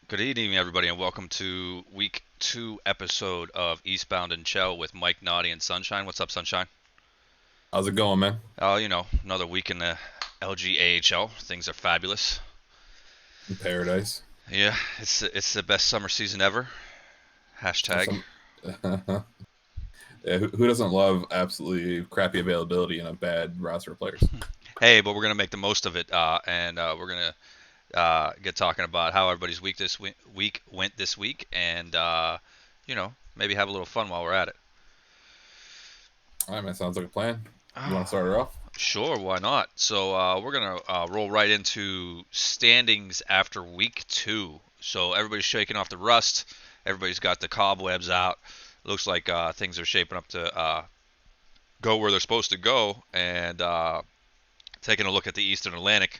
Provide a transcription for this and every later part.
Good evening, everybody, and welcome to week 2 episode of Eastbound and Chell with Mike, Naughty, and Sunshine. What's up, Sunshine? How's it going, man? Another week in the LGAHL. Things are fabulous. In paradise. Yeah, it's the best summer season ever. Hashtag. Some, yeah, who doesn't love absolutely crappy availability and a bad roster of players? Hey, but we're gonna make the most of it, and we're gonna get talking about how everybody's week went this week, and maybe have a little fun while we're at it. All right, man. Sounds like a plan. You want to start her off? Sure, why not? So we're gonna roll right into standings after week 2. So everybody's shaking off the rust. Everybody's got the cobwebs out. Looks like things are shaping up to go where they're supposed to go. And taking a look at the Eastern Atlantic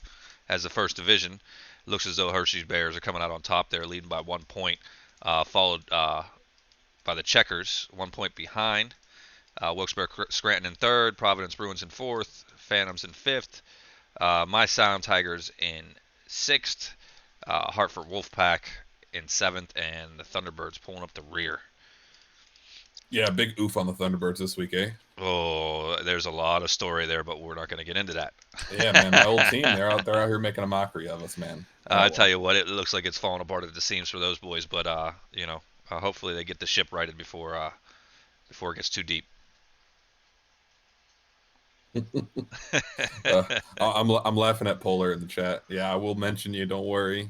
as the first division, looks as though Hershey's Bears are coming out on top there, leading by 1 point, followed by the Checkers, 1 point behind. Wilkes-Barre Scranton in third, Providence Bruins in fourth, Phantoms in fifth, my Sound Tigers in sixth, Hartford Wolfpack in seventh, and the Thunderbirds pulling up the rear. Yeah, big oof on the Thunderbirds this week, eh? Oh, there's a lot of story there, but we're not going to get into that. Yeah, man. My old team, they're out here making a mockery of us, man. I Oh tell well. you what, it looks like it's falling apart at the seams for those boys, but hopefully they get the ship righted before it gets too deep. I'm laughing at Polar in the chat. Yeah, I will mention you. Don't worry.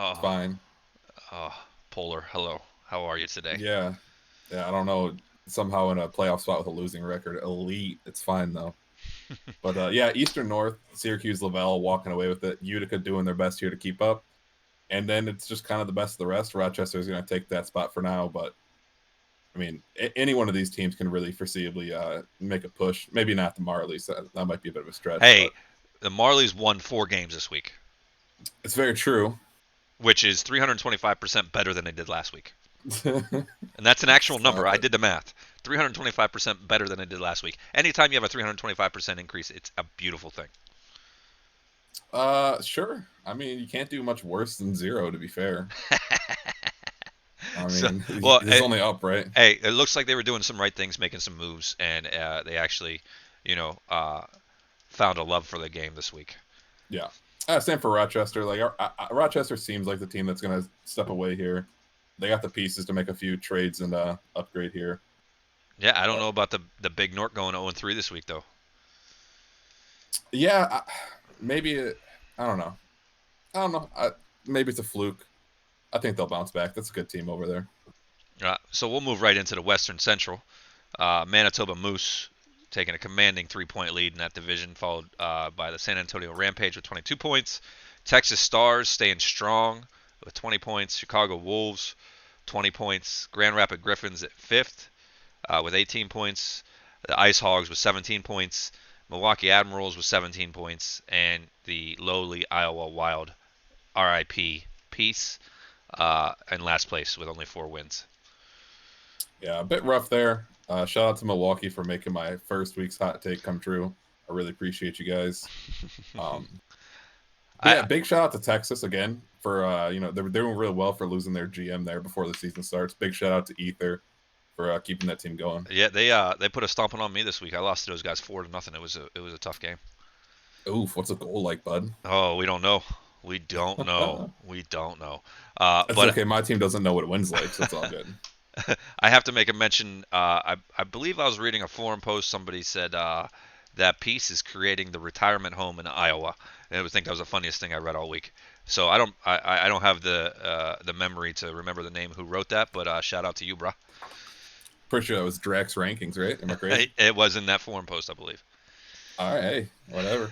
It's Oh, fine. oh, Polar, hello. How are you today? Yeah, yeah. I don't know. Somehow in a playoff spot with a losing record, elite. It's fine though. But yeah, Eastern North, Syracuse, Lavelle walking away with it. Utica doing their best here to keep up. And then it's just kind of the best of the rest. Rochester is going to take that spot for now. But I mean, any one of these teams can really foreseeably make a push. Maybe not the Marlies. That might be a bit of a stretch, Hey, but the Marlies won 4 games this week, it's very true. which is 325% better than they did last week. And that's an actual number. Stop I it. did the math. 325% better than they did last week. Anytime you have a 325% increase, it's a beautiful thing. Sure. I mean, you can't do much worse than zero, to be fair. I So, mean, well, he's only up, right? hey, it looks like they were doing some right things, making some moves, and they actually, you know, uh, found a love for the game this week. Yeah. Same for Rochester. Like Rochester seems like the team that's going to step away here. They got the pieces to make a few trades and upgrade here. Yeah, I don't But know about the Big North going 0-3 this week though. yeah, maybe I don't know. I don't know. Maybe it's a fluke. I think they'll bounce back. That's a good team over there. So we'll move right into the Western Central. Manitoba Moose taking a commanding 3 point lead in that division, followed by the San Antonio Rampage with 22 points. Texas Stars staying strong with 20 points. Chicago Wolves, 20 points. Grand Rapids Griffins at fifth with 18 points. The Ice Hogs with 17 points. Milwaukee Admirals with 17 points. And the lowly Iowa Wild, RIP, Peace, in last place with only 4 wins. Yeah, a bit rough there. Shout out to Milwaukee for making my first week's hot take come true. I really appreciate you guys. Um, but yeah, I big shout out to Texas again for they're doing real well for losing their GM there before the season starts. Big shout out to Ether for keeping that team going. Yeah, they put a stomping on me this week. I lost to those guys 4-0. It was a tough game. Oof, what's a goal like, bud? Oh, we don't know. We don't know. We don't know. That's But okay. My team doesn't know what it wins like, so it's all good. I have to make a mention. I believe I was reading a forum post. Somebody said that Peace is creating the retirement home in Iowa. And I think that was the funniest thing I read all week. So I don't have the memory to remember the name who wrote that, but shout out to you, bro. Pretty sure that was Drax rankings, right? Am I crazy? It was in that forum post, I believe. All right, hey, whatever.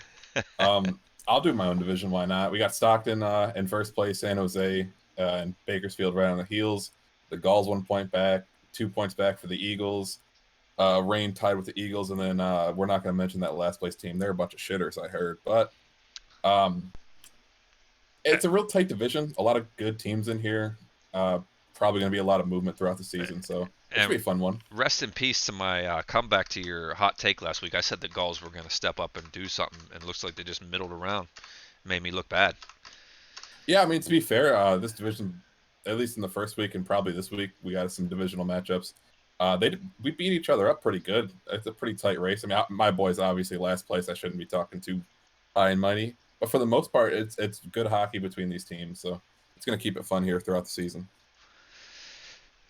I'll do my own division. Why not? We got Stockton in first place, San Jose and Bakersfield right on the heels. The Gulls 1 point back, 2 points back for the Eagles. Rain tied with the Eagles, and then we're not going to mention that last place team. They're a bunch of shitters, I heard. But um, it's a real tight division. A lot of good teams in here. Uh, Probably going to be a lot of movement throughout the season, so it should And be a fun one. rest in peace to my comeback to your hot take last week. I said the Gulls were going to step up and do something, and it looks like they just middled around. Made me look bad. Yeah, I mean to be fair, this division at least in the first week and probably this week, we got some divisional matchups. We beat each other up pretty good. It's a pretty tight race. I mean, my boys obviously last place. I shouldn't be talking too high and mighty, but for the most part, it's good hockey between these teams. So it's going to keep it fun here throughout the season.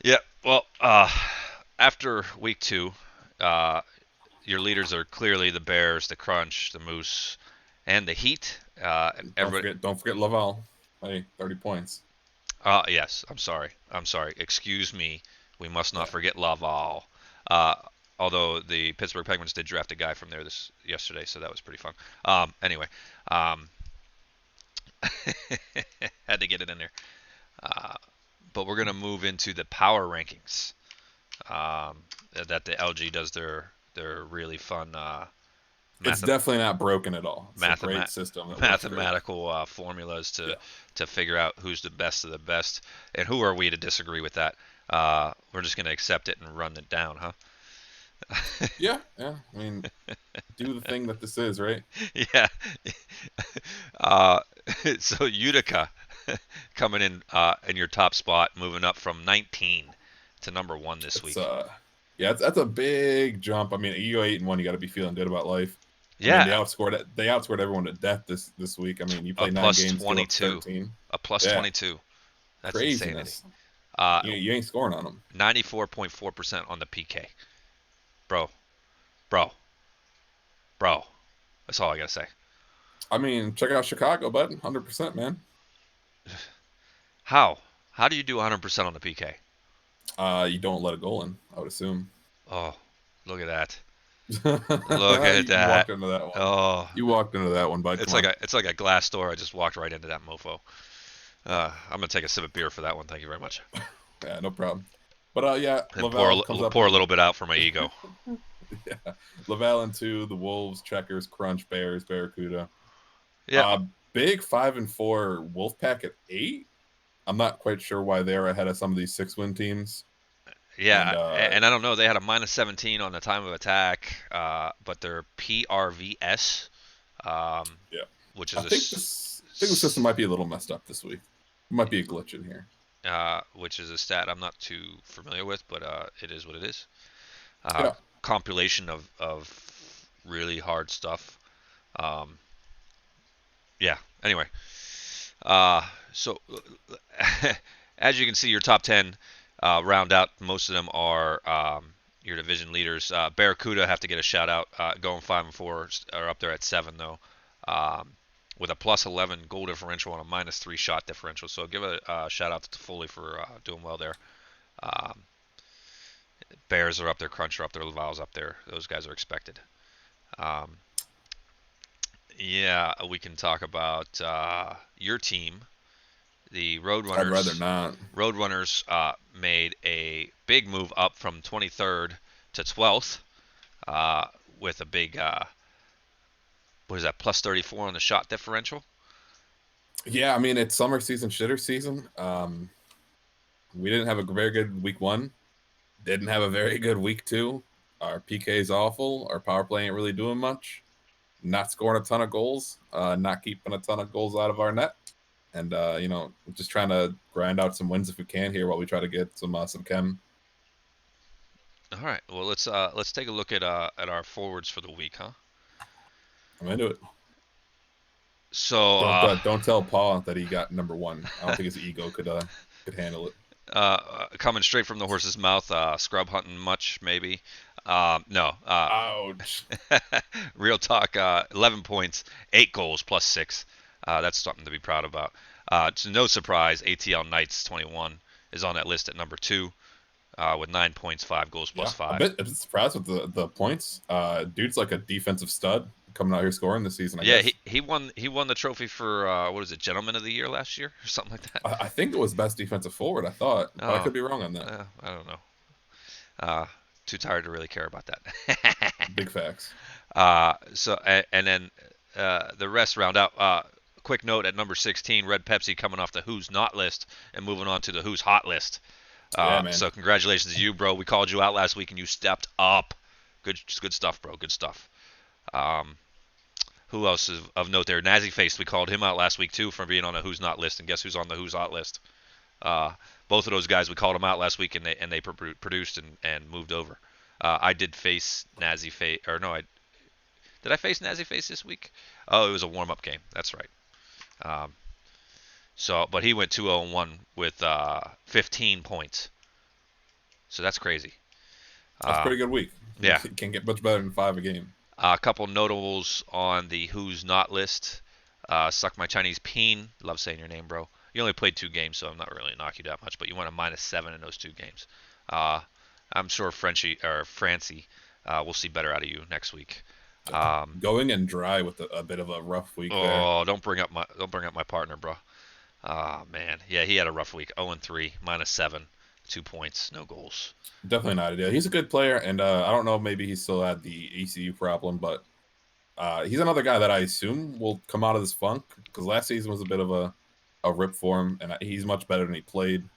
Yeah. Well, after week 2, uh, your leaders are clearly the Bears, the Crunch, the Moose, and the Heat. Everybody. Don't forget Laval. Hey, 30 points. Yes. I'm sorry. I'm sorry. Excuse me. We must not Yeah, forget Laval. Uh, although the Pittsburgh Penguins did draft a guy from there this yesterday, so that was pretty fun. Anyway, um, had to get it in there. Uh, but we're gonna move into the power rankings. Um, that the LG does their really fun it's math definitely not broken at all. It's a great mathemat system. It works great. mathematical formulas Yeah, to figure out who's the best of the best, and who are we to disagree with that? We're just gonna accept it and run it down, huh? yeah. I mean, do the thing that this is, right? Yeah. Uh, so Utica coming in your top spot, moving up from 19 to number 1 this It's week. yeah, that's a big jump. I mean, you go 8-1, you got to be feeling good about life. I mean, Yeah, they outscored everyone to death this week. I mean, you a play nine plus games, give up 22, 13. a plus Yeah, 22. That's insanity. craziness. Uh, You ain't scoring on them. 94.4% on the PK, bro, bro, bro. That's all I gotta say. I mean, check out Chicago, bud. 100%, man. How? How do you do 100% on the PK? You don't let a goal in, I would assume. Oh, look at that. Look at You that. walked into that one. Oh, You walked into that one, bud. Come on. it's like a glass door. I just walked right into that mofo. I'm gonna take a sip of beer for that one. Thank you very much. Yeah, no problem. But yeah, And Laval comes up pour a in little bit out for my ego. yeah, Laval in two, the Wolves, Checkers, Crunch, Bears, Barracuda. Yeah, Uh, big 5-4 Wolfpack at 8. I'm not quite sure why they're ahead of some of these 6-win teams. And yeah, and I don't know. They had a minus 17 on the time of attack, but their PRVS, um, yeah, which I is think the system might be a little messed up this week. Might be a glitch in here. which is a stat I'm not too familiar with, but it is what it is. Uh, Yeah, compilation of really hard stuff. Um, yeah. Anyway, so as you can see, your top 10 round out. Most of them are your division leaders. Barracuda have to get a shout out. Going 5-4 are up there at 7 though, um, with a plus 11 goal differential and a minus 3 shot differential. So give a shout out to Foley for doing well there. Um, Bears are up there. Crunch are up there. Laval's up there. Those guys are expected. Um, yeah, we can talk about your team, the I'd rather Roadrunners. not. Roadrunners made a big move up from 23rd to 12th uh, with a big, what is that, plus 34 on the shot differential. Yeah, I mean, it's summer season, shitter season. We didn't have a very good week 1. Didn't have a very good week 2. Our PK is awful. Our power play ain't really doing much. Not scoring a ton of goals. Not keeping a ton of goals out of our net. And just trying to grind out some wins if we can here while we try to get some chem. All right, well let's take a look at our forwards for the week, huh? I'm into it. So Don't tell Paul that he got number 1. I don't think his ego could handle it. coming straight from the horse's mouth, scrub hunting much maybe. No, Ouch. real talk. 11 points, 8 goals, plus 6. That's something to be proud about. To no surprise, ATL Knights 21 is on that list at number 2 with 9 points, 5 goals, plus Yeah, 5. a bit surprised with the points. Dude's like a defensive stud coming out here scoring this season, I Yeah, guess. he won the trophy for what is it, Gentleman of the Year last year or something like that. I think it was best defensive forward, I thought, but I Oh, could be wrong on that. I don't know. Too tired to really care about that. Big facts. And then the rest round out. Quick note at number 16, Red Pepsi coming off the Who's Not list and moving on to the Who's Hot list. Yeah, man. So congratulations to you, bro. We called you out last week and you stepped up. Good stuff, bro. Good stuff. Um, who else is of note there? Nazi Face. We called him out last week too for being on a Who's Not list, and guess who's on the Who's Hot list? Uh, both of those guys, we called them out last week, and they produced and moved over. I did face Nazi Face, or no, did I face Nazi Face this week? Oh, it was a warm up game. That's right. Um, but he went 2-0-1 with 15 points. So that's crazy. That's a Uh, pretty good week. yeah. Can't get much better than 5 a game. A couple notables on the who's not list. Suck my Chinese peen. Love saying your name, bro. You only played 2 games, so I'm not really knock you that much. But you went a -7 in those 2 games. Uh, I'm sure Frenchie or Francie will see better out of you next week. Um, Going in dry with a bit of a rough week there. oh, don't bring up my partner, bro. Oh man, yeah, he had a rough week. 0-3, -7, 2 points, no goals. Definitely not ideal. He's a good player, and I don't know, maybe he still had the ECU problem, but he's another guy that I assume will come out of this funk because last season was a bit of a rip for him, and he's much better than he played.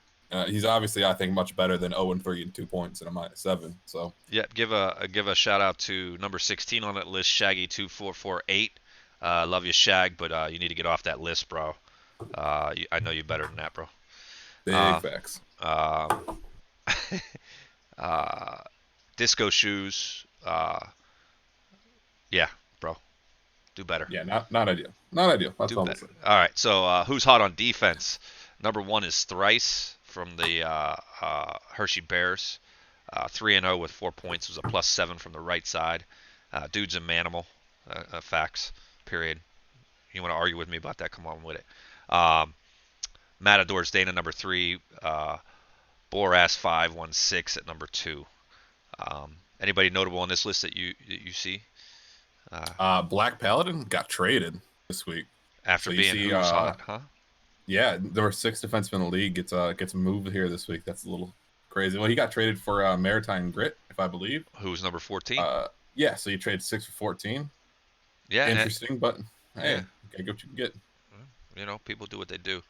He's obviously, I think, much better than 0-3 and 2 points and a -7. So Yeah, give a shout out to number 16 on that list, Shaggy2448. Love you, Shag, but you need to get off that list, bro. I know you better than that, bro. big Uh, facts. um, uh, Disco shoes. Yeah, bro, do better. Yeah, not ideal. Not ideal. That's Do all I'm better. saying. All right, so who's hot on defense? Number one is Thrice from the Hershey Bears. 3-0 with 4 points. It was a +7 from the right side. Dude's a manimal. Facts. Period. You want to argue with me about that? Come on with it. Matador's Dana number 3. Boras 516 at number 2. Anybody notable on this list that you see? Black Paladin got traded this week. After So you being see, who's hot, huh? yeah, there were 6 defensemen in the league. Gets moved here this week. That's a little crazy. Well, he got traded for Maritime Grit, if I believe. Who's number 14? Yeah, so you trade 6 for 14. Yeah, Interesting, but yeah. hey, gotta get what you can get. People do what they do.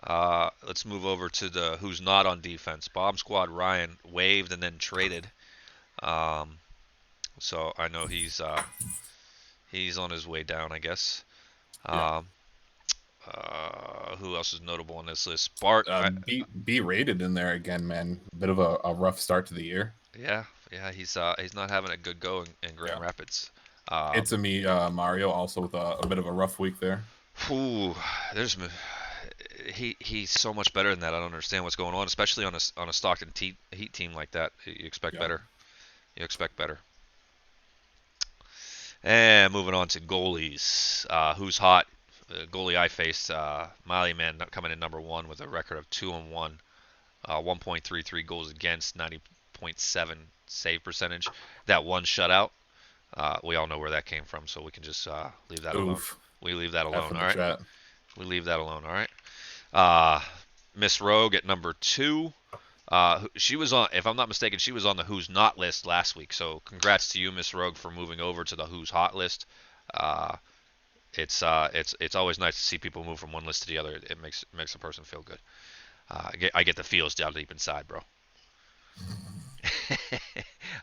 Let's move over to the who's not on defense. Bomb Squad Ryan waived and then traded. Um, so I know he's on his way down, I guess. Yeah. Um, who else is notable on this list? Bart. B rated in there again, man. A bit of a rough start to the year. Yeah. He's not having a good go in Grand Yeah. Rapids. It's a me Mario also with a bit of a rough week there. Whew, there's he's so much better than that. I don't understand what's going on, especially on a Stockton Heat team like that. You expect Yeah. better. You expect better. And moving on to goalies. Who's hot? Goalie I faced, Miley Man coming in number 1 with a record of 2-1, 1.33 goals against, 90.7 save percentage. That one shutout, we all know where that came from, so we can just leave that alone. Oof. We leave that F alone, in all the right? chat. We leave that alone, all right? Miss Rogue at number 2. She was on, if I'm not mistaken, she was on the Who's Not list last week. So congrats to you, Miss Rogue, for moving over to the Who's Hot list. It's always nice to see people move from one list to the other. It makes a person feel good. I get the feels down deep inside, bro.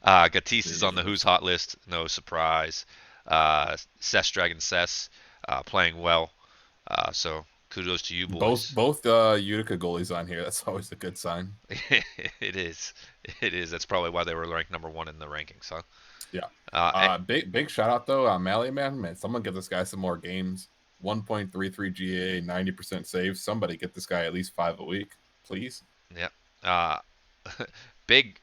Gatis is on the Who's Hot list. No surprise. Cess Dragon Cess playing well. So kudos to you boys. Both Utica goalies on here. That's always a good sign. It is. It is. That's probably why they were ranked number 1 in the rankings, huh? Yeah. Big shout out though, Mally man. Someone get this guy some more games. 1.33 GA, 90% save. Somebody get this guy at least 5 a week, please. Yeah. Uh, big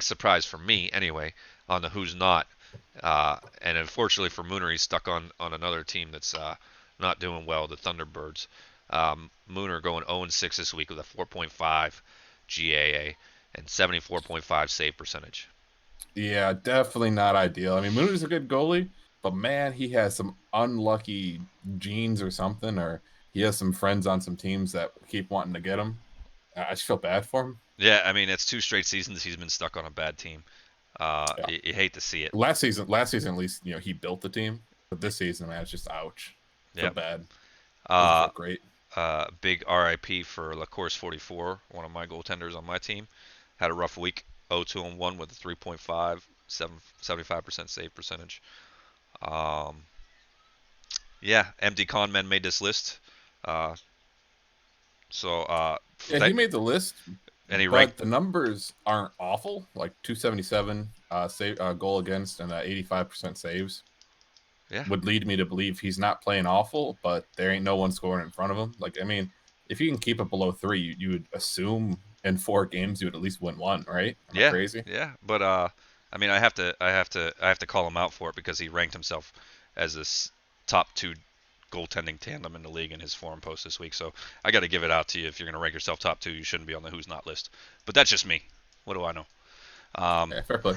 surprise for me anyway on the who's not. And unfortunately for Mooner, he's stuck on another team that's not doing well, the Thunderbirds. Mooner going 0-6 this week with a 4.5 GAA and 74.5 save percentage. Yeah, definitely not ideal. I mean, Mooner's a good goalie, but man, he has some unlucky genes or something, or he has some friends on some teams that keep wanting to get him. I just feel bad for him. Yeah, I mean, it's 2 straight seasons he's been stuck on a bad team. Yeah. You hate to see it. Last season at least, he built the team, but this season, man, it's just ouch. I feel bad. Doesn't feel great. Big RIP for LaCourse44, one of my goaltenders on my team. Had a rough week, 0-2-1 with a 3.5, 75% save percentage. Yeah, MD Conmen made this list. So Yeah, he made the list, And he ranked. but the numbers aren't awful. Like 277 save goal against and 85% saves Yeah, would lead me to believe he's not playing awful, but there ain't no one scoring in front of him. Like, I mean, if you can keep it below 3, you would assume in 4 games you would at least win one, right? Am I yeah, crazy? yeah. But I mean, I have to call him out for it because he ranked himself as this top two goaltending tandem in the league in his forum post this week. So I got to give it out to you. If you're going to rank yourself top two, you shouldn't be on the who's not list. But that's just me. What do I know? Yeah, fair play.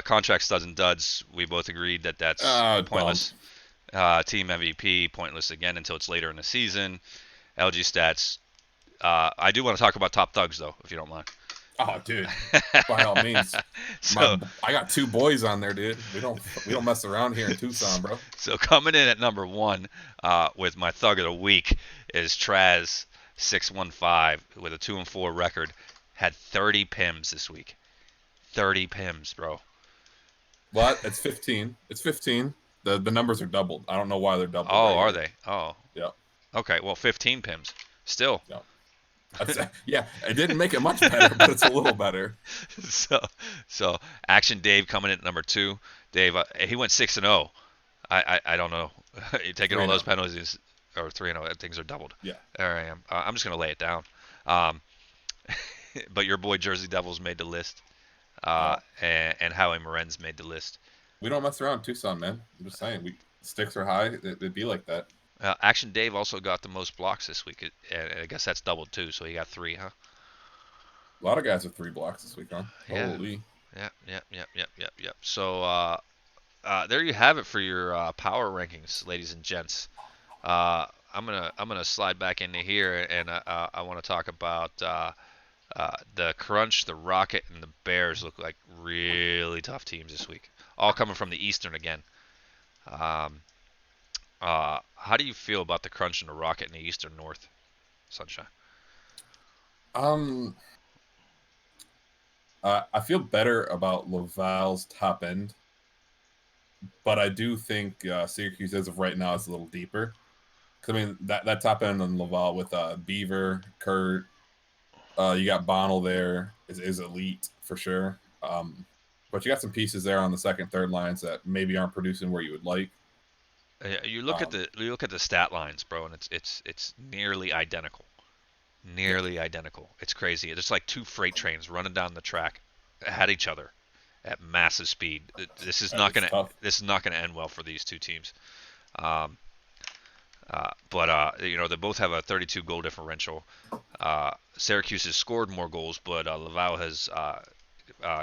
Contract studs and duds. We both agreed that that's Bump. pointless. Team MVP pointless again until it's later in the season. LG stats. I do want to talk about top thugs though, if you don't mind. Oh, dude, by all means. so I got 2 boys on there, dude. We don't mess around here in Tucson, bro. so coming in at number one with my thug of the week is Traz 615 with a 2-4 record. Had 30 pims this week. 30 pims, bro. What? It's 15. It's 15. The numbers are doubled. I don't know why they're doubled Oh, right are here. they? Oh, Yeah. okay. Well, 15 pims. Still. Yeah. Yeah, it didn't make it much better, but it's a little better. so so Action Dave coming in at number two. Dave, he went 6-0. I don't know. You're taking all 3 those 0. penalties or 3-0. Things are doubled. Yeah. There I am. I'm just gonna lay it down. Um, but your boy Jersey Devils made the list, Yeah. and Howie Morenz made the list. We don't mess around in Tucson, man. I'm just saying. Sticks are high. It'd be like that. Action Dave also got the most blocks this week, and I guess that's doubled too. So he got 3, huh? A lot of guys with 3 blocks this week, huh? Yeah. Holy. Yep. So there you have it for your power rankings, ladies and gents. I'm gonna slide back into here, and I want to talk about the Crunch, the Rocket, and the Bears look like really tough teams this week. All coming from the Eastern again. Um, how do you feel about the Crunch and the Rocket in the Eastern North, Sunshine? Um, I feel better about Laval's top end, but I do think Syracuse, as of right now, is a little deeper. Because I mean, that top end on Laval with Beaver, Kurt, you got Bonnell there is elite for sure. But you got some pieces there on the second, third lines that maybe aren't producing where you would like. You look at the stat lines, bro, and it's nearly identical. Yeah, Nearly identical. It's crazy. It's like two freight trains running down the track at each other at massive speed. This is not it's gonna tough. this is not gonna end well for these two teams. Um, but they both have a 32 goal differential. Syracuse has scored more goals, but Laval has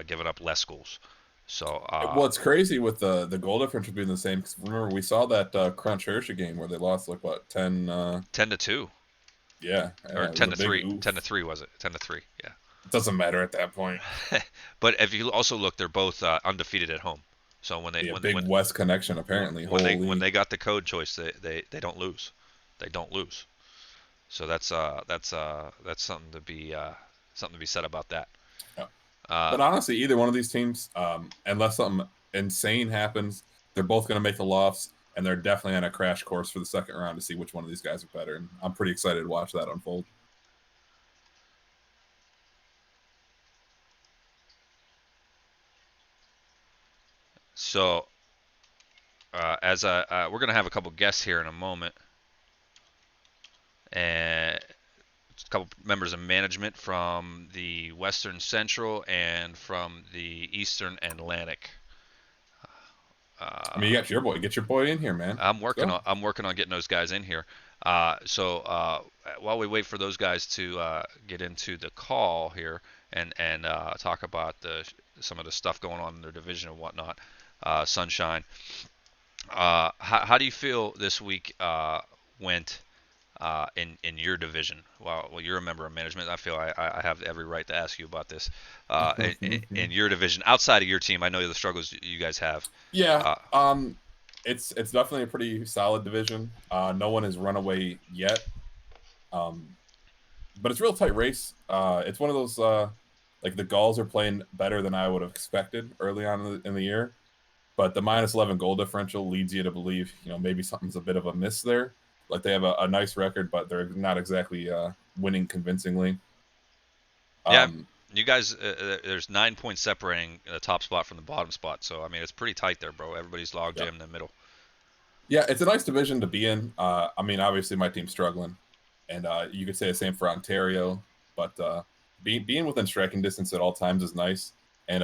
given up less goals. So Well, it's crazy with the goal differential being the same. Because remember, we saw that Crunch Hirscher game where they lost like what 10. 10-2 or Yeah, it was ten a to big three. Ten oof. to three was it? 10-3. Yeah. It doesn't matter at that point. But if you also look, they're both undefeated at home. So Yeah, big West connection apparently. when Holy. they got the code choice, they don't lose. They don't lose. So that's something to be said about that. Yeah. Uh, But honestly, either one of these teams, unless something insane happens, they're both going to make the lofts, and they're definitely on a crash course for the second round to see which one of these guys are better. And I'm pretty excited to watch that unfold. so as we're gonna have a couple guests here in a moment, and a couple members of management from the Western Central and from the Eastern Atlantic. I mean, you got your boy. Get your boy in here, man. Let's go. I'm working on getting those guys in here. So while we wait for those guys to get into the call here and talk about some of the stuff going on in their division and whatnot, Sunshine, how do you feel this week went in your division? Well, you're a member of management. I feel I have every right to ask you about this. In your division, outside of your team, I know the struggles you guys have. Yeah. Uh, It's definitely a pretty solid division. No one has run away yet. But it's a real tight race. It's one of those like the Gauls are playing better than I would have expected early on in the year. But the -11 goal differential leads you to believe, maybe something's a bit of a miss there. Like they have a nice record, but they're not exactly winning convincingly. Yeah, Um, you guys, there's 9 points separating the top spot from the bottom spot. So I mean, it's pretty tight there, bro. Everybody's log yeah, jam in the middle. yeah, it's a nice division to be in. I mean, obviously my team's struggling, and you could say the same for Ontario. But being within striking distance at all times is nice. And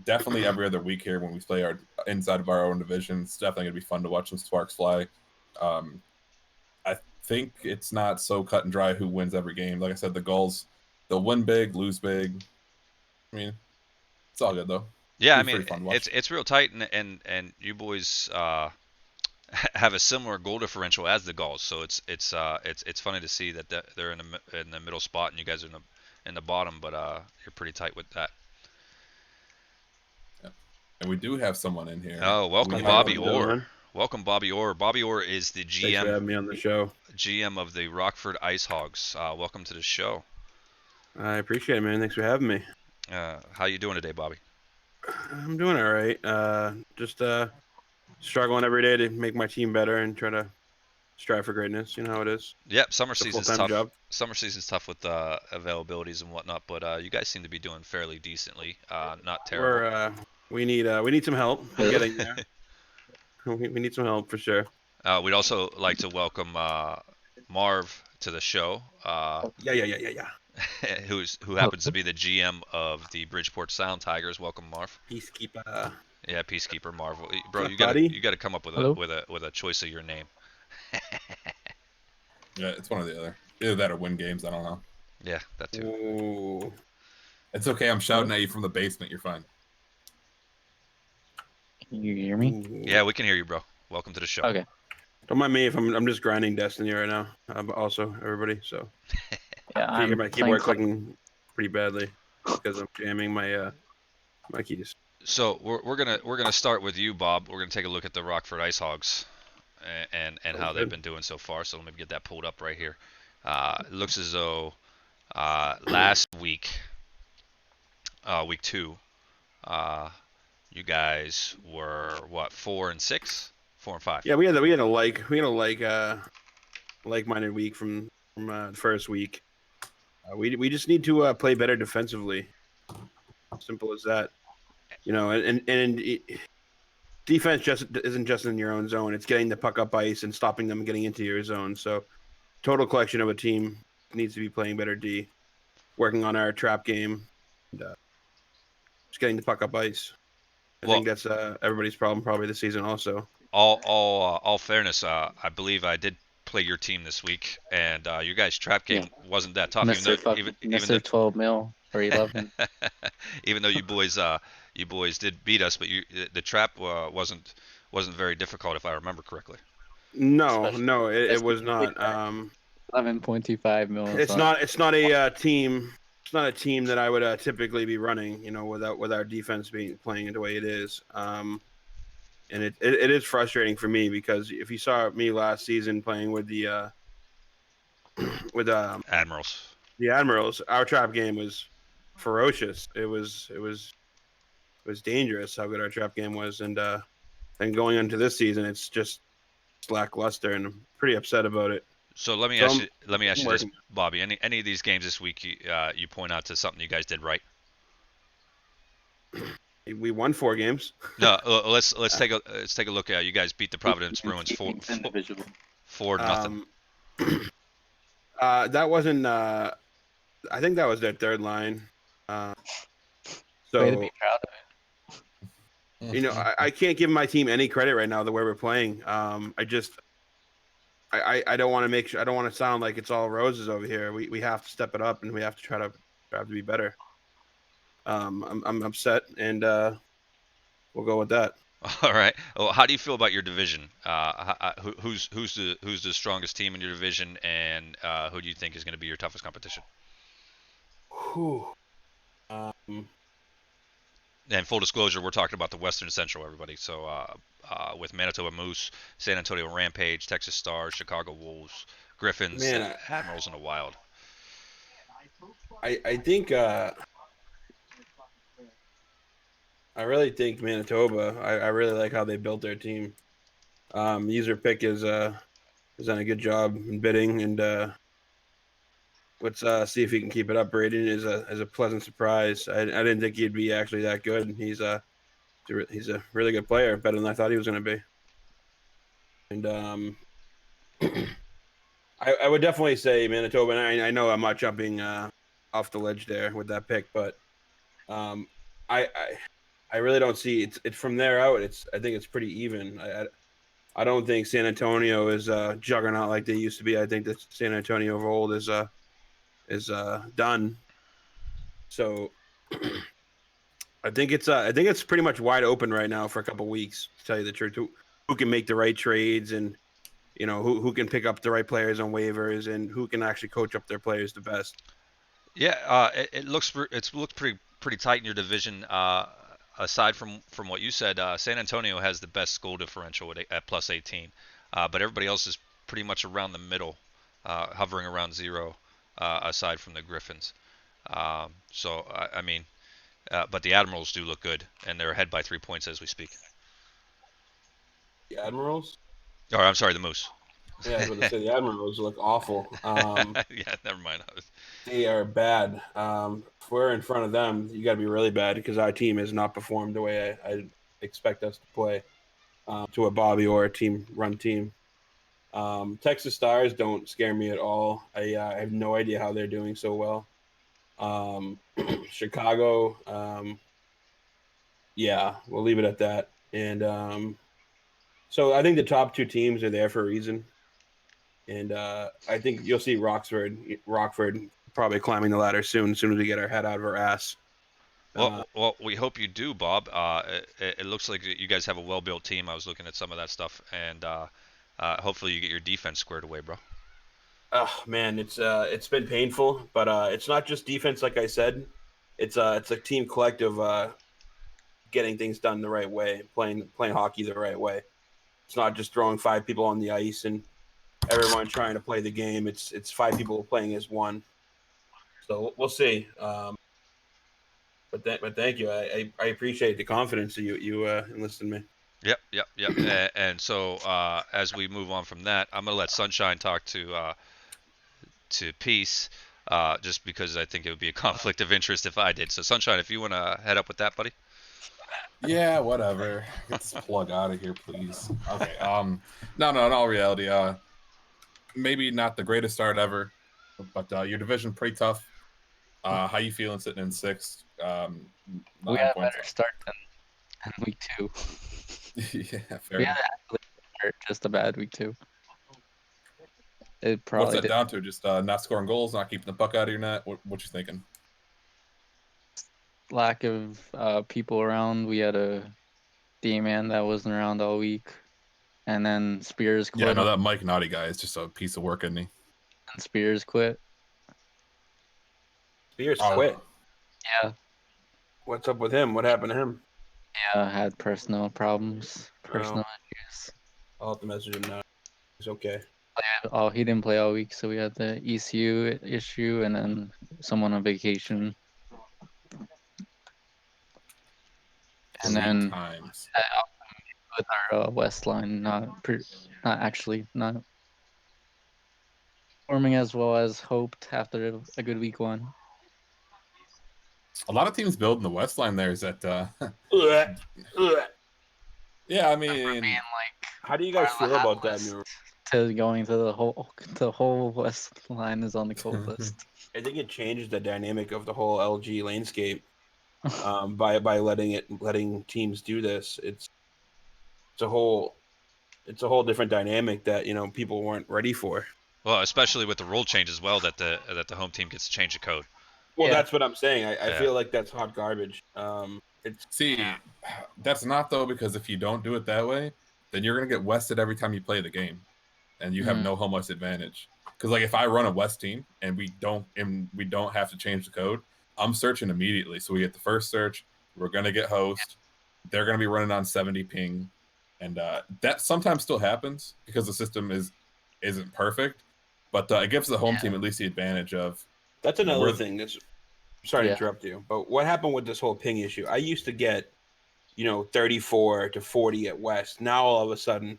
definitely every other week here when we play our inside of our own division, it's definitely gonna be fun to watch some sparks fly. Um, I think it's not so cut and dry who wins every game. Like I said, the Gulls, they'll win big, lose big. I mean, it's all good though. Yeah, I Be mean, pretty fun to watch. it's real tight, and you boys have a similar goal differential as the Gulls. So it's funny to see that they're in the middle spot and you guys are in the bottom, but you're pretty tight with that. Yeah. And we do have someone in here. Oh, We welcome How's have Bobby everyone doing, Orr. man? Welcome Bobby Orr. Bobby Orr is the Thanks for GM having me on the show. of the Rockford Ice Hogs. Welcome to the show. I appreciate it, man. Thanks for having me. How you doing today, Bobby? I'm doing all right. Just struggling every day to make my team better and try to strive for greatness. You know how it is. Yep, summer It's a season's full-time tough. job. Summer season's tough with availabilities and whatnot, but you guys seem to be doing fairly decently. Not terrible. We need some help. We're getting there. We need some help for sure. We'd also like to welcome Marv to the show, Yeah. who happens to be the GM of the Bridgeport Sound Tigers. Welcome, Marv. Peacekeeper. Yeah, Peacekeeper Marv. Bro, What's up, buddy? you gotta come up Hello. with a choice of your name. yeah, it's one or the other. Either that or win games. I don't know. Yeah, that too. Ooh. It's okay. I'm shouting at you from the basement. You're fine. Can you hear me? Ooh. Yeah, we can hear you, bro. Welcome to the show. Okay. Don't mind me if I'm just grinding Destiny right now. Also, everybody. So Yeah, I hear I'm my playing keyboard clicking pretty badly because I'm jamming my my keys. So we're gonna start with you, Bob. We're gonna take a look at the Rockford Ice Hogs and Sounds how they've good. been doing so far. So let me get that pulled up right here. It looks as though last week, week two, uh, you guys were what 4-6, 4-5. Yeah, we had a like-minded week from the first week. We just need to play better defensively. Simple as that. You know, defense just isn't just in your own zone. It's getting the puck up ice and stopping them getting into your zone. So, total collection of a team needs to be playing better D, working on our trap game, and just getting the puck up ice. I Well, think that's everybody's problem probably this season also. all fairness, I believe I did play your team this week, and your guys' trap Yeah. game wasn't that tough, Mr. Fucking even though Mr. 12 mil or 11. even though you boys did beat us, but the trap wasn't very difficult if I remember correctly. No, Especially no, it was like not. that. 11.25 mil. It's not. It's not a team. It's not a team that I would typically be running. You know, with our defense being playing the way it is. And it is frustrating for me because if you saw me last season playing with the with Admirals. the Admirals, our trap game was ferocious. It was dangerous how good our trap game was, and going into this season, it's just lackluster, and I'm pretty upset about it. So So let me ask I'm you this, working. Bobby. Any of these games this week you point out to something you guys did right? We won 4 games. No, let's take a look at you guys beat the Providence Bruins Individual. 4-0. That wasn't. I think that was their third line. Uh, Way to be so proud of you know, I can't give my team any credit right now the way we're playing. I don't want to make sure. I don't want to sound like it's all roses over here. We have to step it up, and we have to try to be better. I'm upset, and we'll go with that. All right. Well, how do you feel about your division? Who's the strongest team in your division, and who do you think is going to be your toughest competition? Whew. Um, And full disclosure, we're talking about the Western Central, everybody. So with Manitoba Moose, San Antonio Rampage, Texas Stars, Chicago Wolves, Griffins, man, Admirals, and the Wild. I think I really think Manitoba. I really like how they built their team. User pick is has done a good job in bidding, and let's see if he can keep it up. Braden is a pleasant surprise. I didn't think he'd be actually that good. He's a really good player, better than I thought he was going to be. And I would definitely say Manitoba. And I know I'm not jumping off the ledge there with that pick, but I really don't see it's from there out. I think it's pretty even. I don't think San Antonio is a juggernaut like they used to be. I think that San Antonio of old is done. So I think it's pretty much wide open right now for a couple weeks. To tell you the truth, who can make the right trades and who can pick up the right players on waivers and who can actually coach up their players the best. Yeah, it looks pretty tight in your division. Aside from what you said, San Antonio has the best goal differential at plus 18, but everybody else is pretty much around the middle, hovering around zero, aside from the Griffins. So I mean, but the Admirals do look good, and they're ahead by 3 points as we speak. The Admirals? Or I'm sorry, the Moose. Yeah, I was going to say the Admirals look awful. Yeah, never mind. They are bad. If we're in front of them, you got to be really bad because our team has not performed the way I expect us to play to a Bobby or a run team. Texas Stars don't scare me at all. I have no idea how they're doing so well. Chicago, yeah, we'll leave it at that. And so I think the top two teams are there for a reason. And I think you'll see Rockford probably climbing the ladder soon as we get our head out of our ass. Well, we hope you do, Bob. It looks like you guys have a well-built team. I was looking at some of that stuff, and hopefully you get your defense squared away, bro. Oh man, it's been painful, but it's not just defense, like I said. It's a team collective getting things done the right way, playing hockey the right way. It's not just throwing 5 people on the ice and everyone trying to play the game. It's 5 people playing as one. So we'll see. But thank you. I appreciate the confidence that you enlisted in me. Yep. And so as we move on from that, I'm gonna let Sunshine talk to Peace, just because I think it would be a conflict of interest if I did. So Sunshine, if you want to head up with that, buddy. Yeah, whatever. Get this plug out of here, please. Okay. No. In all reality, maybe not the greatest start ever, but your division pretty tough. How you feeling sitting in 6th? We had a better start than week 2. Yeah, fair. We had a start, just a bad week 2. It What's probably that down to? Just not scoring goals, not keeping the puck out of your net? What you thinking? lack of people around. We had a D-man that wasn't around all week, and then Spears quit. Yeah, I know that Mike Naughty guy is just a piece of work, isn't he? And Spears quit. Spears quit? Yeah. What's up with him? What happened to him? Yeah, had personal problems, personal issues. I'll have to message him now. He's okay. Oh, he didn't play all week, so we had the ECU issue, and then someone on vacation. And then times. with our West line not performing as well as hoped after a good week 1. A lot of teams building the West line there is that. Yeah, I mean, being like, how do you guys feel about that? To going to the whole West line is on the cold list. I think it changed the dynamic of the whole LG landscape by letting teams do this. It's a whole different dynamic that people weren't ready for. Well, especially with the rule change as well, that the home team gets to change the code. Well, that's what I'm saying. I feel like that's hot garbage. That's not though, because if you don't do it that way, then you're gonna get wested every time you play the game, and you have no home ice advantage. Because like if I run a West team and we don't have to change the code, I'm searching immediately. So we get the first search. We're gonna get host. They're gonna be running on 70 ping, and that sometimes still happens because the system isn't perfect. But it gives the home team at least the advantage of. That's another thing. Sorry to interrupt you, but what happened with this whole ping issue? I used to get, 34 to 40 at West. Now all of a sudden,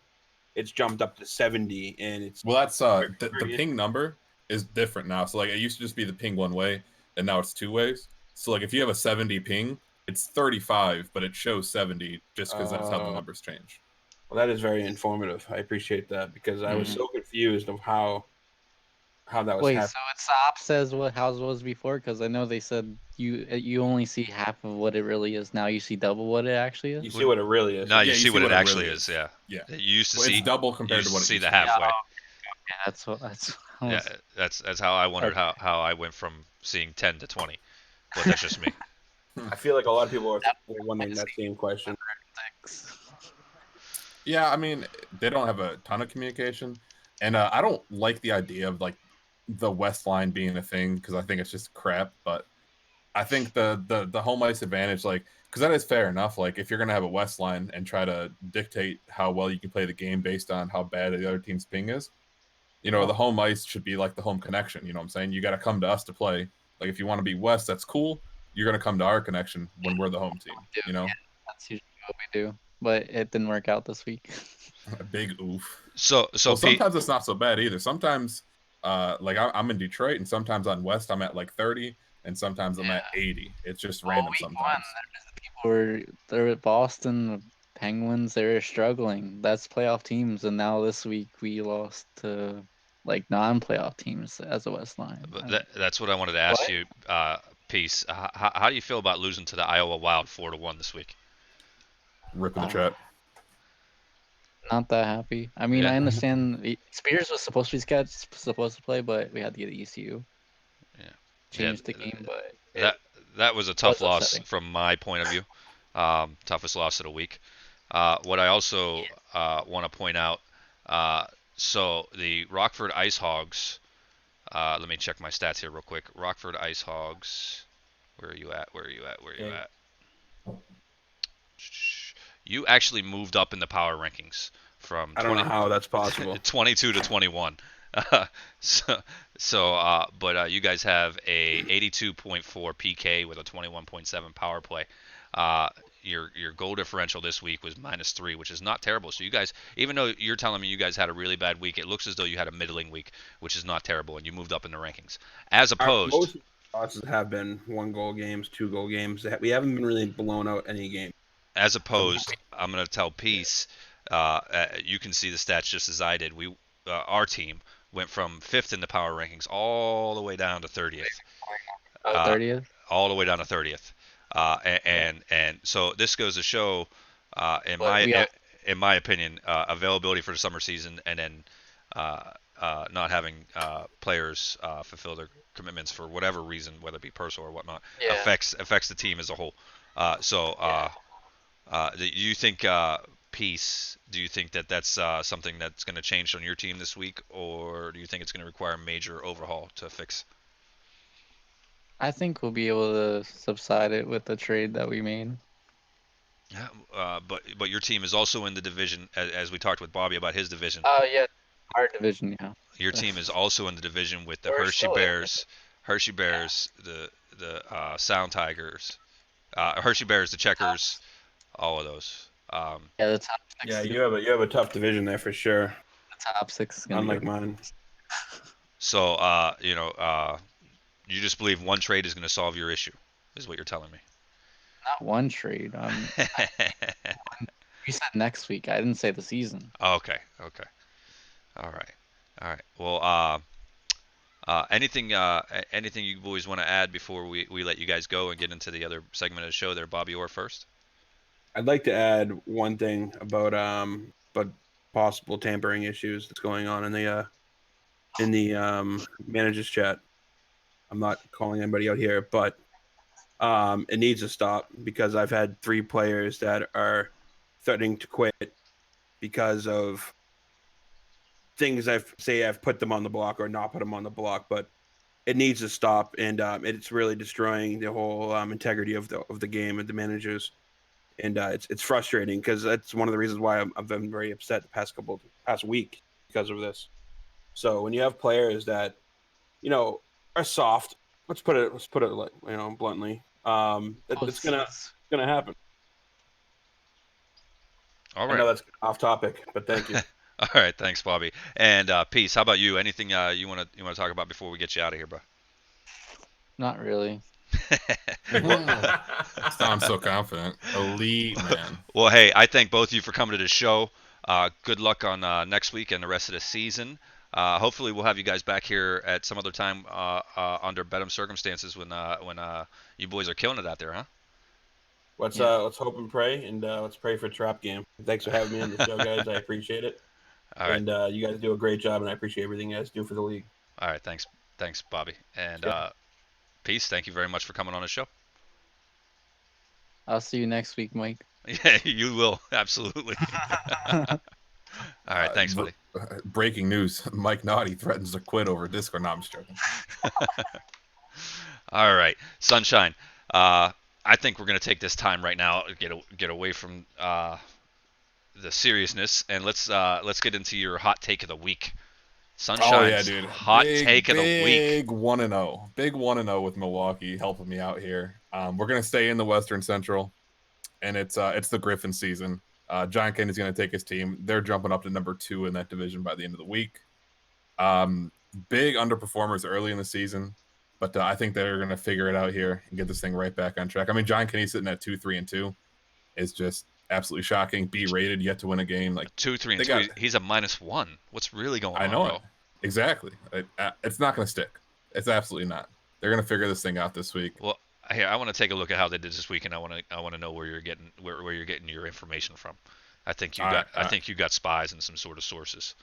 it's jumped up to 70, and it's Well, that's the ping number is different now. So like it used to just be the ping one way, and now it's two ways. So like if you have a 70 ping, it's 35, but it shows 70 just because that's how the numbers change. Well, that is very informative. I appreciate that because I was so confused of how that was Wait, happening. so it's the opposite as what how it was before? Because I know they said you only see half of what it really is. Now you see double what it actually is. You see what it really is. No, you Yeah, see what it actually really is. Yeah. Yeah. You used to Well, see it's double compared used to what it see used the to be. halfway. Yeah, that's what I Yeah, was. that's how I wondered how I went from seeing 10 to 20, but that's just me. I feel like a lot of people are wondering that same question. Yeah, I mean, they don't have a ton of communication, and I don't like the idea of like the West line being a thing because I think it's just crap. But I think the home ice advantage, like, because that is fair enough. Like, if you're gonna have a West line and try to dictate how well you can play the game based on how bad the other team's ping is, the home ice should be like the home connection. You know what I'm saying? You got to come to us to play. Like, if you want to be West, that's cool. You're gonna come to our connection when we're the home team. Yeah, that's usually what we do, but it didn't work out this week. A big oof. So Well, Pete, sometimes it's not so bad either. Sometimes, like I'm in Detroit, and sometimes on West I'm at like 30, and sometimes I'm at 80. It's just random week sometimes. They're at Boston Penguins. They were struggling. That's playoff teams, and now this week we lost to like non-playoff teams as a West line. that's what I wanted to ask you, Peace. How do you feel about losing to the Iowa Wild 4-1 this week? Rip in the chat. Not that happy. I mean, Yeah. I understand Spears was supposed to play, but we had to get ECU. Yeah. Change the game, but that was a tough loss upsetting. from my point of view. Toughest loss of the week. What I also want to point out, so the Rockford Ice Hogs. Let me check my stats here real quick. Rockford Ice Hogs. Where are you at? Where are you at? Where are you at? You actually moved up in the power rankings from I don't know how that's possible. 22 to 21. But you guys have a 82.4 PK with a 21.7 power play. Your goal differential this week was -3, which is not terrible. So you guys, even though you're telling me you guys had a really bad week, it looks as though you had a middling week, which is not terrible, and you moved up in the rankings. As opposed, most losses have been 1-goal games, 2-goal games. We haven't been really blown out any game. As opposed, I'm going to tell Peace, you can see the stats just as I did. Our team went from 5th in the power rankings all the way down to 30th. 30th? All the way down to 30th. And so this goes to show, in my opinion, availability for the summer season, and then not having players fulfill their commitments for whatever reason, whether it be personal or whatnot, affects the team as a whole. Do you think, Peace, do you think that that's something that's going to change on your team this week, or do you think it's going to require a major overhaul to fix? I think we'll be able to subside it with the trade that we made. Yeah, but your team is also in the division, as we talked with Bobby about his division. Oh yeah, our division, yeah. Your team is also in the division with the Hershey Bears, the Sound Tigers, Hershey Bears, the Checkers, all of those. Yeah, the top 6. Yeah, you have a tough division there for sure. The top 6 is gonna Unlike be mine. So you just believe one trade is going to solve your issue, is what you're telling me. not one trade. We said next week. I didn't say the season. Okay. All right. Well, anything you boys want to add before we let you guys go and get into the other segment of the show there, Bobby, or first? I'd like to add one thing about possible tampering issues that's going on in the managers chat. I'm not calling anybody out here, but it needs to stop because I've had 3 players that are threatening to quit because of things I've put them on the block or not put them on the block, but it needs to stop, and it's really destroying the whole integrity of the game and the managers. And it's frustrating because that's one of the reasons why I've been very upset the past week because of this. So when you have players that are soft, let's put it like, bluntly, it's gonna happen. All I know right. that's off topic, but thank you. All right, thanks, Bobby. And Peace. How about you? Anything you wanna talk about before we get you out of here, bro? Not really. well, Sounds so confident. Elite, man. well, hey, I thank both of you for coming to the show. Good luck on next week and the rest of the season. Hopefully, we'll have you guys back here at some other time under better circumstances when you boys are killing it out there, huh? Yeah. Let's hope and pray, and let's pray for Trap Game. Thanks for having me on the show, guys. I appreciate it, All right, and you guys do a great job, and I appreciate everything you guys do for the league. all right. Thanks, Bobby. And Yeah. Peace. Thank you very much for coming on the show. I'll see you next week, Mike. Yeah, you will absolutely. All right, thanks, buddy. Breaking news: Mike Naughty threatens to quit over Discord. No, I'm just joking. All right, Sunshine. I think we're gonna take this time right now, get away from the seriousness, and let's get into your hot take of the week. Oh yeah, Sunshine's dude. hot take of the week. Big 1-0. Big 1-0 with Milwaukee helping me out here. We're gonna stay in the Western Central, and it's the Griffin season. John Kenny's gonna take his team. They're jumping up to number 2 in that division by the end of the week. Big underperformers early in the season, but I think they're gonna figure it out here and get this thing right back on track. I mean, John Kenny sitting at 2-3-2 is just absolutely shocking. B rated, yet to win a game. Like 2, 3, and they 2. got- He's a -1. What's really going I on, know bro? it. Exactly. It's not going to stick. It's absolutely not. They're going to figure this thing out this week. Well, here I want to take a look at how they did this week, and I want to know where you're getting your information from. I think you got spies and some sort of sources.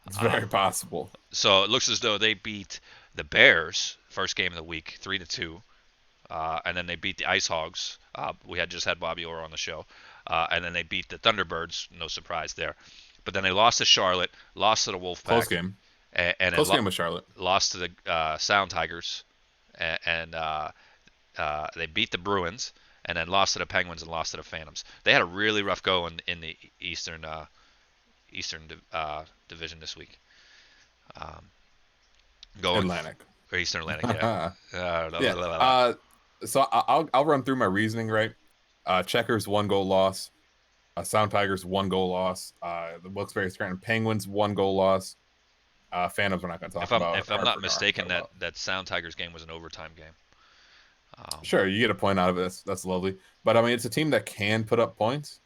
It's very possible. So it looks as though they beat the Bears first game of the week 3-2, and then they beat the Ice Hogs. We had just had Bobby Orr on the show, and then they beat the Thunderbirds. No surprise there. But then they lost to Charlotte, lost to the Wolfpack. Close game. And Close game with Charlotte. Lost to the Sound Tigers, and they beat the Bruins, and then lost to the Penguins and lost to the Phantoms. They had a really rough go in the Eastern Division this week. Atlantic. Or Eastern Atlantic, yeah. Yeah. So I'll run through my reasoning, right? Checkers 1-goal loss. Sound Tigers 1-goal loss. The Wilkes-Barre Scranton Penguins 1-goal loss. Phantoms we're not going to talk about. If I'm not mistaken, that Sound Tigers game was an overtime game. Sure, you get a point out of it. That's lovely. But I mean, it's a team that can put up points,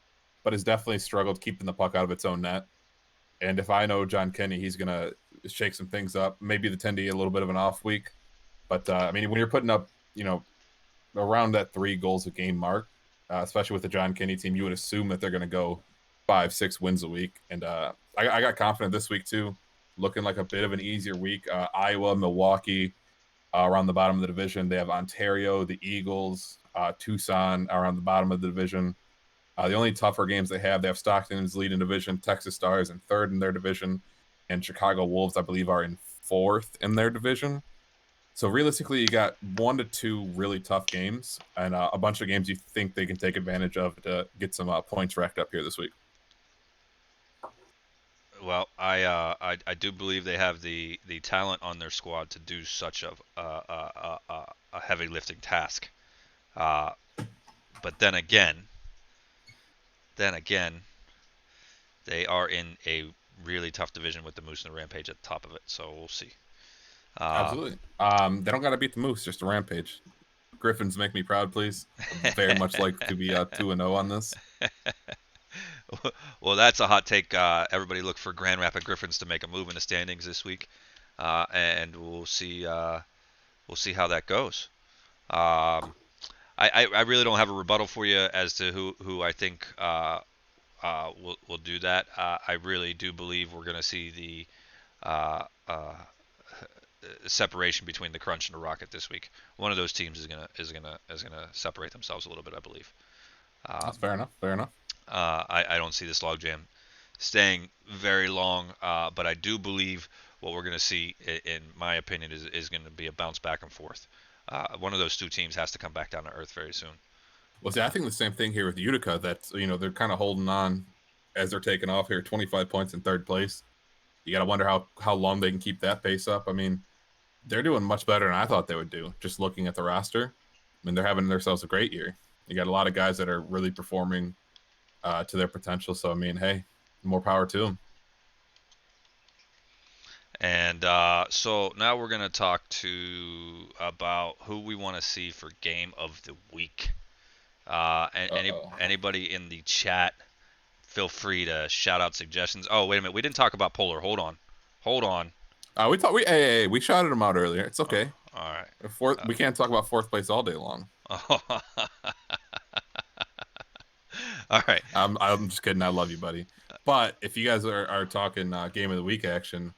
but has definitely struggled keeping the puck out of its own net. And if I know John Kenny, he's going to shake some things up. Maybe the Tendy a little bit of an off week. But I mean, when you're putting up, around that 3 goals a game mark, especially with the John Kenny team, you would assume that they're going to go 5-6 wins a week. And I got confident this week too, looking like a bit of an easier week. Iowa, Milwaukee, around the bottom of the division. They have Ontario, the Eagles, Tucson around the bottom of the division. The only tougher games they have Stockton's leading division, Texas Stars in 3rd in their division, and Chicago Wolves, I believe, are in 4th in their division. So realistically, you got 1 to 2 really tough games, and a bunch of games you think they can take advantage of to get some points racked up here this week. Well, I do believe they have the talent on their squad to do such a heavy lifting task. But then again, they are in a really tough division with the Moose and the Rampage at the top of it. So we'll see. Absolutely. They don't got to beat the Moose, just a Rampage. Griffins make me proud, please. I'd very much like to be 2-0 on this. Well, that's a hot take. Everybody look for Grand Rapids Griffins to make a move in the standings this week, and we'll see how that goes. I really don't have a rebuttal for you as to who I think will do that. I really do believe we're going to see the separation between the Crunch and the Rocket this week. One of those teams is gonna separate themselves a little bit, I believe. That's fair enough. Fair enough. I don't see this logjam staying very long, but I do believe what we're going to see, in my opinion, is going to be a bounce back and forth. One of those 2 teams has to come back down to earth very soon. Well, see, I think the same thing here with Utica. That they're kind of holding on as they're taking off here. 25 points in 3rd place. You got to wonder how long they can keep that pace up. I mean, they're doing much better than I thought they would do. Just looking at the roster, I mean, they're having themselves a great year. You got a lot of guys that are really performing to their potential. So, I mean, hey, more power to them. And so now we're gonna talk about who we want to see for game of the week. Anybody in the chat, feel free to shout out suggestions. Oh, wait a minute, we didn't talk about Polar. Hold on. We shouted him out earlier. It's Oh, okay. all right. We can't talk about fourth place all day long. All right. I'm just kidding. I love you, buddy. But if you guys are talking game of the week action,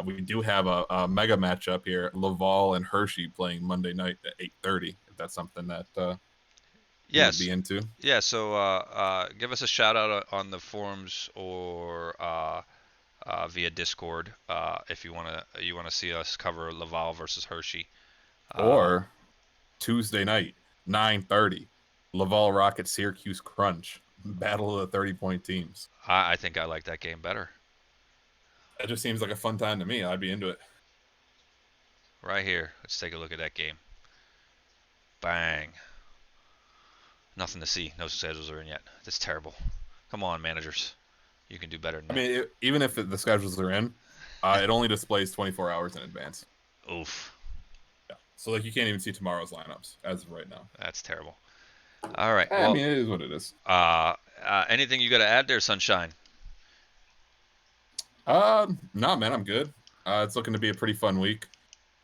we do have a mega matchup here: Laval and Hershey playing Monday night at 8:30. If that's something that you would Yes. be into. Yeah. So give us a shout out on the forums or via Discord if you wanna see us cover Laval versus Hershey. Or Tuesday night, 9:30, Laval Rocket Syracuse Crunch, battle of the 30-point teams. I think I like that game better. That just seems like a fun time to me. I'd be into it. Right here. Let's take a look at that game. Bang. Nothing to see. No schedules are in yet. That's terrible. Come on, managers. You can do better than that. I mean, even if the schedules are in, it only displays 24 hours in advance. Oof. Yeah. So like you can't even see tomorrow's lineups as of right now. That's terrible. All right. I mean, it is what it is. Anything you got to add there, Sunshine? No, man, I'm good. It's looking to be a pretty fun week.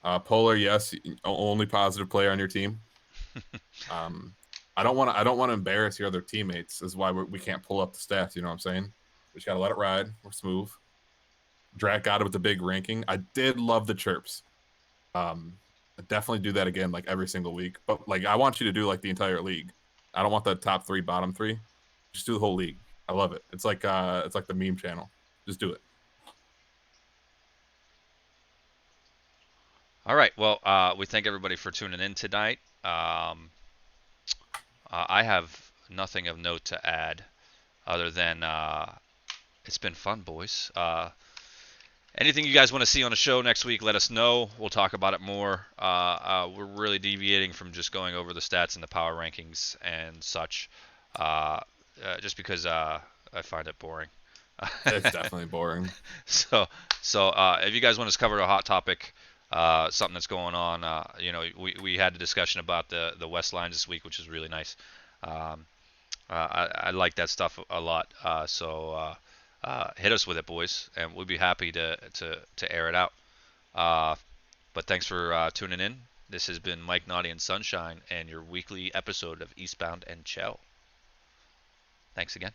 Polar, yes, only positive player on your team. I don't want to embarrass your other teammates. This is why we can't pull up the stats. You know what I'm saying? We just gotta let it ride. We're smooth. Drac got it with the big ranking. I did love the chirps. I definitely do that again, like every single week. But like, I want you to do like the entire league. I don't want the top 3, bottom 3. Just do the whole league. I love it. It's like the meme channel. Just do it. All right. Well, we thank everybody for tuning in tonight. I have nothing of note to add other than it's been fun, boys. Anything you guys want to see on the show next week, let us know. We'll talk about it more. We're really deviating from just going over the stats and the power rankings and such, just because I find it boring. It's definitely boring. So if you guys want us to cover a hot topic, something that's going on, we had a discussion about the West lines this week, which is really nice. I like that stuff a lot. So hit us with it, boys, and we'd be happy to air it out. But thanks for tuning in. This has been Mike, Naughty, and Sunshine, and your weekly episode of Eastbound and Chell. Thanks again.